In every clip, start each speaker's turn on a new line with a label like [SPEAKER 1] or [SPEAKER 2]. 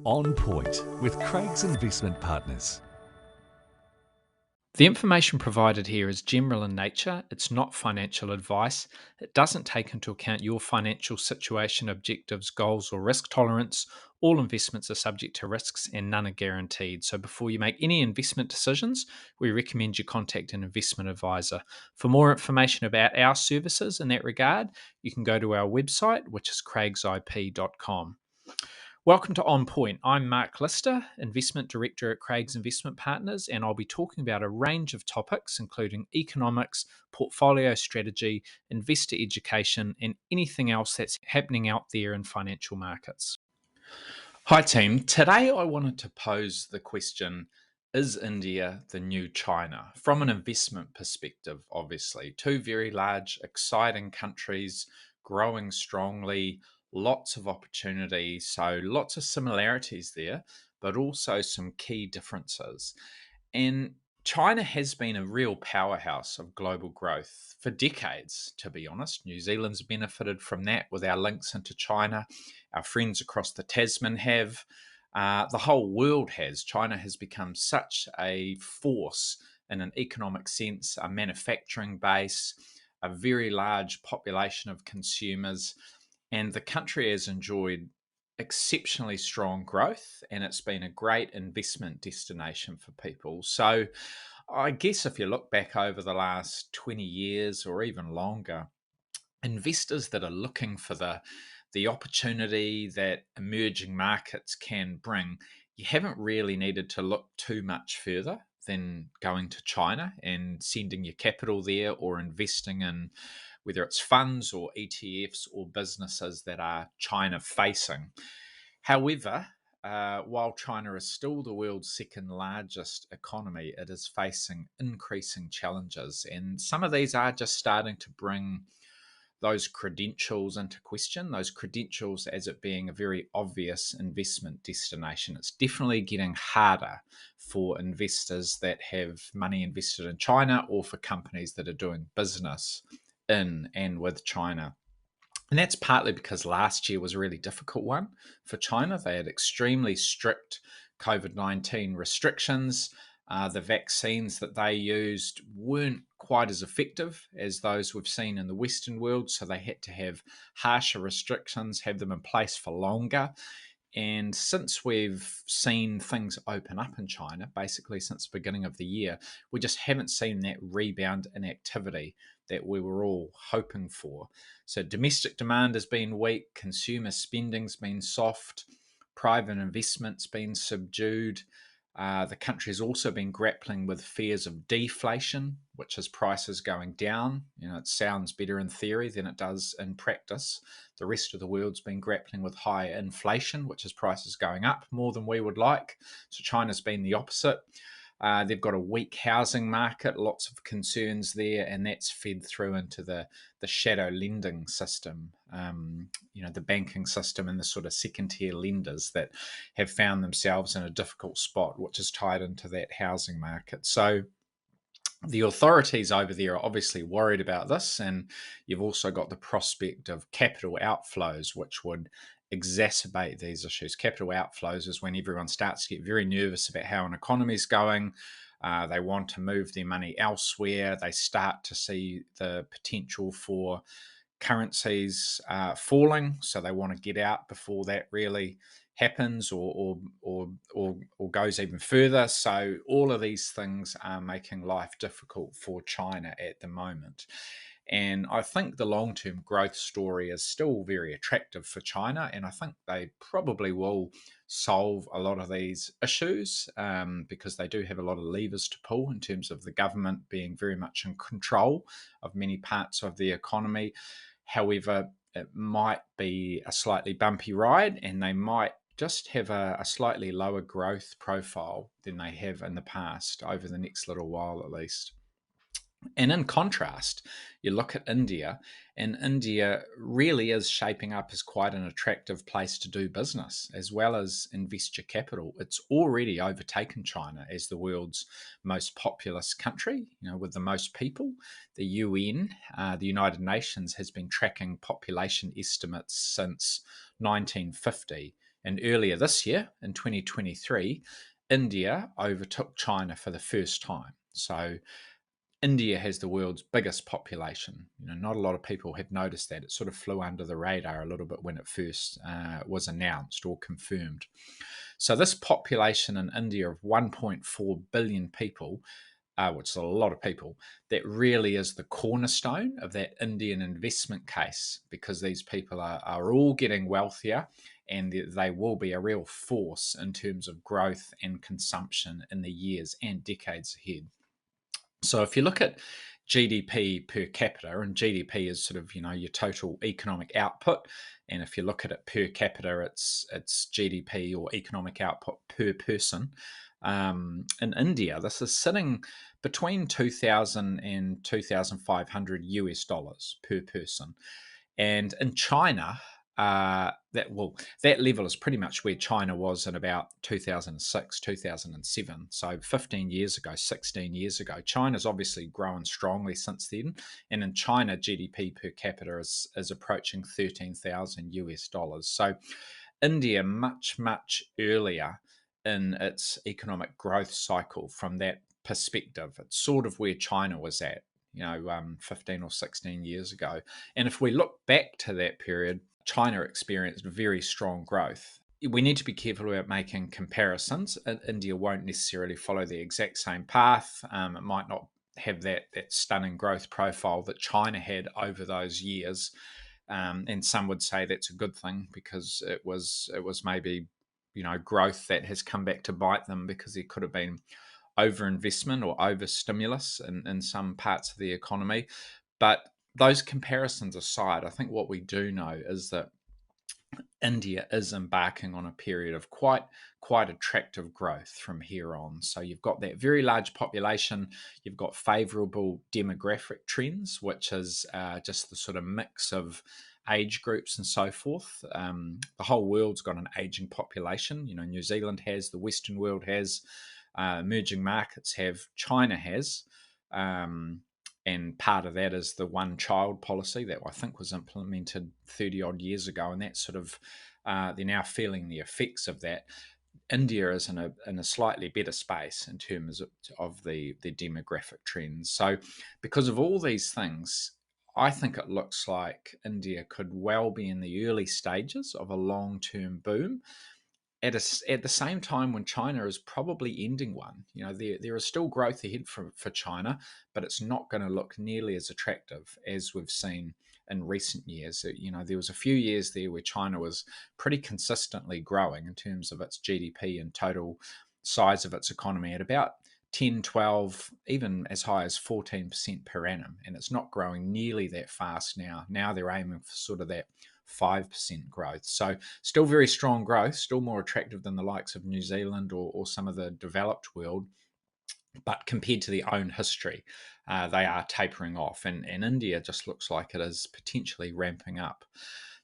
[SPEAKER 1] On Point with Craig's Investment Partners.
[SPEAKER 2] The information provided here is general in nature. It's not financial advice. It doesn't take into account your financial situation, objectives, goals, or risk tolerance. All investments are subject to risks and none are guaranteed. So before you make any investment decisions, we recommend you contact an investment advisor. For more information about our services in that regard, you can go to our website, which is craigsip.com. Welcome to On Point. I'm Mark Lister, Investment Director at Craig's Investment Partners, and I'll be talking about a range of topics, including economics, portfolio strategy, investor education, and anything else that's happening out there in financial markets. Hi, team. Today I wanted to pose the question: is India the new China? From an investment perspective, obviously. Two very large, exciting countries, growing strongly, lots of opportunity, so lots of similarities there, but also some key differences. And China has been a real powerhouse of global growth for decades, to be honest. New Zealand's benefited from that with our links into China. Our friends across the Tasman have. The whole world has. China has become such a force in an economic sense, a manufacturing base, a very large population of consumers, and the country has enjoyed exceptionally strong growth, and it's been a great investment destination for people. So I guess if you look back over the last 20 years or even longer, investors that are looking for the opportunity that emerging markets can bring, you haven't really needed to look too much further than going to China and sending your capital there or investing in whether it's funds or ETFs or businesses that are China facing. However, while China is still the world's second largest economy, it is facing increasing challenges. And some of these are just starting to bring those credentials into question, those credentials as it being a very obvious investment destination. It's definitely getting harder for investors that have money invested in China or for companies that are doing business in and with China. And that's partly because last year was a really difficult one for China. They had extremely strict COVID-19 restrictions. The vaccines that they used weren't quite as effective as those we've seen in the Western world. So they had to have harsher restrictions, have them in place for longer. And since we've seen things open up in China, basically since the beginning of the year, we just haven't seen that rebound in activity that we were all hoping for. So domestic demand has been weak, consumer spending's been soft, private investment's been subdued. The country's also been grappling with fears of deflation, which is prices going down. It sounds better in theory than it does in practice. The rest of the world's been grappling with high inflation, which is prices going up more than we would like. So China's been the opposite. They've got a weak housing market, lots of concerns there, and that's fed through into the shadow lending system, the banking system and the sort of second tier lenders that have found themselves in a difficult spot, which is tied into that housing market. So the authorities over there are obviously worried about this, and you've also got the prospect of capital outflows, which would exacerbate these issues. Capital outflows is when everyone starts to get very nervous about how an economy is going. They want to move their money elsewhere. They start to see the potential for currencies falling, so they want to get out before that really happens or goes even further. So all of these things are making life difficult for China at the moment. And I think the long-term growth story is still very attractive for China, and I think they probably will solve a lot of these issues because they do have a lot of levers to pull in terms of the government being very much in control of many parts of the economy. However, it might be a slightly bumpy ride, and they might just have a slightly lower growth profile than they have in the past over the next little while at least. And in contrast, you look at India, and India really is shaping up as quite an attractive place to do business as well as invest your capital. It's already overtaken China as the world's most populous country, with the most people. The UN, the United Nations, has been tracking population estimates since 1950. And earlier this year, in 2023, India overtook China for the first time. So India has the world's biggest population. Not a lot of people had noticed that. It sort of flew under the radar a little bit when it first was announced or confirmed. So this population in India of 1.4 billion people, which is a lot of people, that really is the cornerstone of that Indian investment case, because these people are all getting wealthier, and they will be a real force in terms of growth and consumption in the years and decades ahead. So if you look at GDP per capita, and GDP is sort of your total economic output, and if you look at it per capita, it's GDP or economic output per person. In India, this is sitting between 2,000 and 2,500 US dollars per person. And in China, that level is pretty much where China was in about 2006, 2007. So 15 years ago, 16 years ago. China's obviously grown strongly since then. And in China, GDP per capita is approaching 13,000 US dollars. So India, much, much earlier in its economic growth cycle from that perspective. It's sort of where China was at, 15 or 16 years ago. And if we look back to that period, China experienced very strong growth. We need to be careful about making comparisons. India won't necessarily follow the exact same path. It might not have that stunning growth profile that China had over those years. And some would say that's a good thing, because it was maybe growth that has come back to bite them, because there could have been overinvestment or overstimulus in some parts of the economy. But those comparisons aside, I think what we do know is that India is embarking on a period of quite attractive growth from here on. So you've got that very large population, you've got favourable demographic trends, which is just the sort of mix of age groups and so forth. The whole world's got an aging population. New Zealand has, the Western world has, emerging markets have, China has. And part of that is the one child policy that I think was implemented 30 odd years ago. And that's sort of, they're now feeling the effects of that. India is in a slightly better space in terms of the demographic trends. So, because of all these things, I think it looks like India could well be in the early stages of a long-term boom, at the same time when China is probably ending one. There is still growth ahead for China, but it's not going to look nearly as attractive as we've seen in recent years. There was a few years there where China was pretty consistently growing in terms of its GDP and total size of its economy at about 10, 12, even as high as 14% per annum. And it's not growing nearly that fast now. Now they're aiming for sort of that 5% growth. So still very strong growth, still more attractive than the likes of New Zealand or some of the developed world. But compared to their own history, they are tapering off. And India just looks like it is potentially ramping up.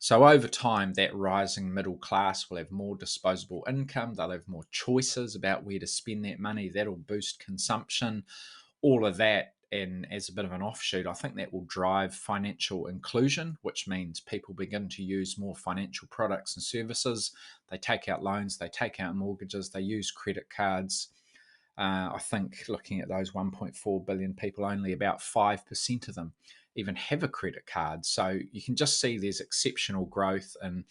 [SPEAKER 2] So over time, that rising middle class will have more disposable income. They'll have more choices about where to spend that money. That'll boost consumption, all of that. And as a bit of an offshoot, I think that will drive financial inclusion, which means people begin to use more financial products and services. They take out loans, they take out mortgages, they use credit cards. I think looking at those 1.4 billion people, only about 5% of them even have a credit card. So you can just see there's exceptional growth in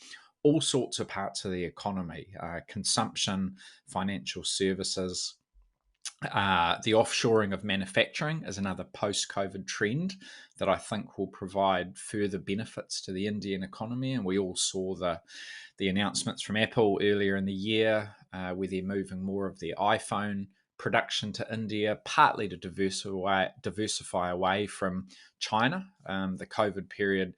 [SPEAKER 2] all sorts of parts of the economy, consumption, financial services. The offshoring of manufacturing is another post-COVID trend that I think will provide further benefits to the Indian economy. And we all saw the announcements from Apple earlier in the year, where they're moving more of their iPhone production to India, partly to diversify away from China. The COVID period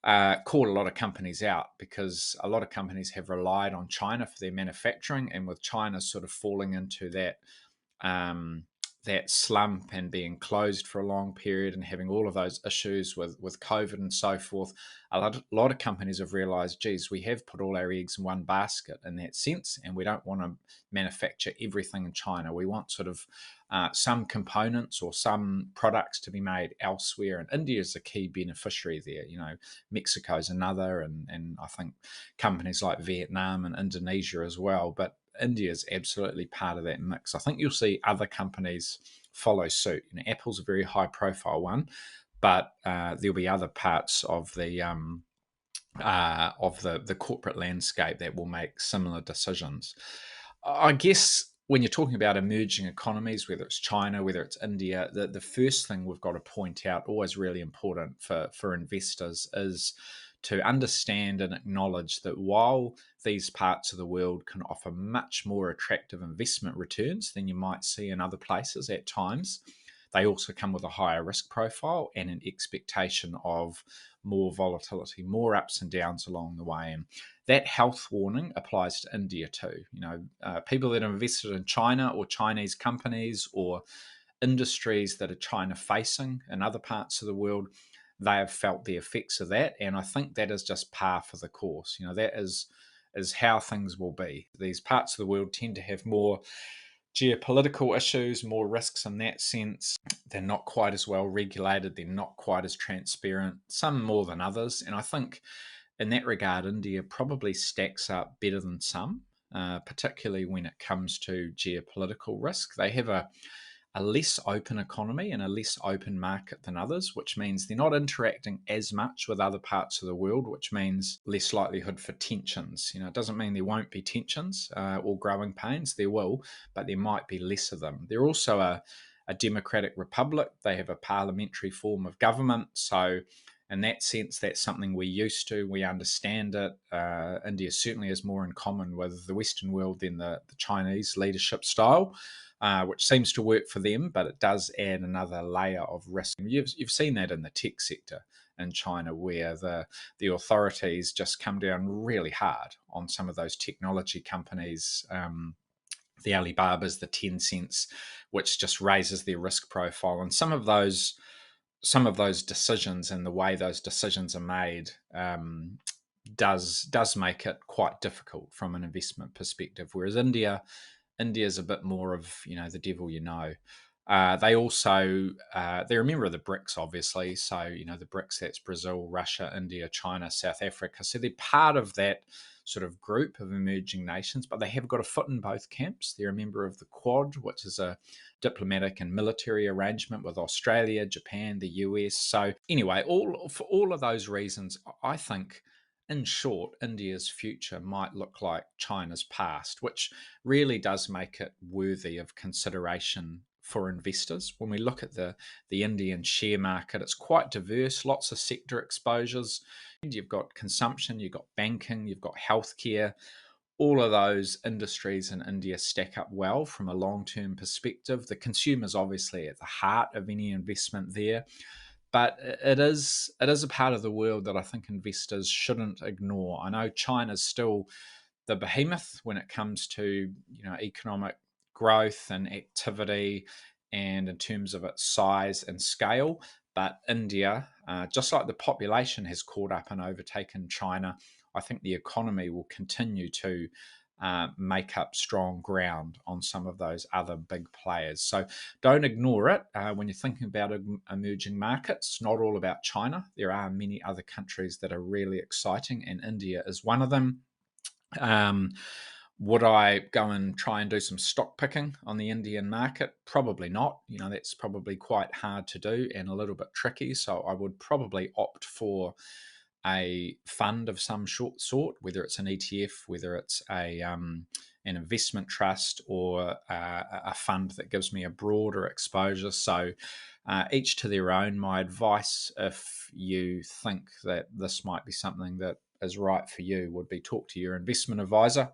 [SPEAKER 2] caught a lot of companies out, because a lot of companies have relied on China for their manufacturing, and with China sort of falling into that that slump and being closed for a long period and having all of those issues with COVID and so forth, a lot of companies have realized, geez, we have put all our eggs in one basket in that sense, and we don't want to manufacture everything in China. We want sort of some components or some products to be made elsewhere, and India is a key beneficiary there. Mexico's another, and I think companies like Vietnam and Indonesia as well. But India is absolutely part of that mix. I think you'll see other companies follow suit. Apple's a very high profile one, but there'll be other parts of the corporate landscape that will make similar decisions. I guess when you're talking about emerging economies, whether it's China, whether it's India, the first thing we've got to point out, always really important for investors, is to understand and acknowledge that while these parts of the world can offer much more attractive investment returns than you might see in other places at times, they also come with a higher risk profile and an expectation of more volatility, more ups and downs along the way. And that health warning applies to India too. People that are invested in China or Chinese companies or industries that are China facing in other parts of the world, they have felt the effects of that. And I think that is just par for the course. That is how things will be. These parts of the world tend to have more geopolitical issues, more risks in that sense. They're not quite as well regulated, they're not quite as transparent, some more than others. And I think in that regard, India probably stacks up better than some, particularly when it comes to geopolitical risk. They have a less open economy and a less open market than others, which means they're not interacting as much with other parts of the world, which means less likelihood for tensions. It doesn't mean there won't be tensions or growing pains. There will, but there might be less of them. They're also a democratic republic. They have a parliamentary form of government. So in that sense, that's something we're used to. We understand it. India certainly has more in common with the Western world than the Chinese leadership style. Which seems to work for them, but it does add another layer of risk. You've seen that in the tech sector in China, where the authorities just come down really hard on some of those technology companies, the Alibabas, the Tencents, which just raises their risk profile. And some of those decisions and the way those decisions are made does make it quite difficult from an investment perspective. Whereas India's a bit more of the devil you know. They also they're a member of the BRICS, obviously. So the BRICS, that's Brazil, Russia, India, China, South Africa. So they're part of that sort of group of emerging nations, but they have got a foot in both camps. They're a member of the Quad, which is a diplomatic and military arrangement with Australia, Japan, the US. So anyway, for all of those reasons, I think, in short, India's future might look like China's past, which really does make it worthy of consideration for investors. When we look at the Indian share market, it's quite diverse, lots of sector exposures. You've got consumption, you've got banking, you've got healthcare. All of those industries in India stack up well from a long-term perspective. The consumer's obviously at the heart of any investment there. But it is a part of the world that I think investors shouldn't ignore. I know China's still the behemoth when it comes to economic growth and activity, and in terms of its size and scale. But India, just like the population has caught up and overtaken China, I think the economy will continue to make up strong ground on some of those other big players. So don't ignore it when you're thinking about emerging markets. It's not all about China. There are many other countries that are really exciting, and India is one of them. Would I go and try and do some stock picking on the Indian market? Probably not. That's probably quite hard to do and a little bit tricky. So I would probably opt for a fund of some sort, whether it's an ETF, whether it's an investment trust, or a fund that gives me a broader exposure. So each to their own. My advice, if you think that this might be something that is right for you, would be talk to your investment advisor.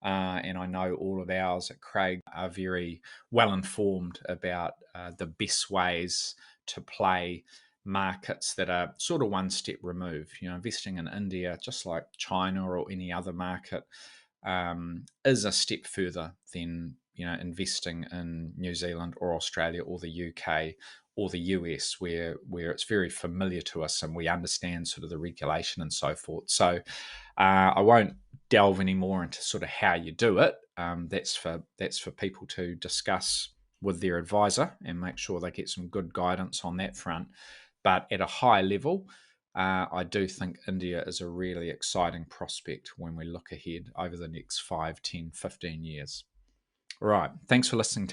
[SPEAKER 2] And I know all of ours at Craig are very well informed about the best ways to play markets that are sort of one step removed. Investing in India, just like China or any other market, is a step further than investing in New Zealand or Australia or the UK or the US, where it's very familiar to us and we understand sort of the regulation and so forth. So I won't delve any more into sort of how you do it. That's for people to discuss with their advisor and make sure they get some good guidance on that front. But at a high level, I do think India is a really exciting prospect when we look ahead over the next 5, 10, 15 years. All right. Thanks for listening.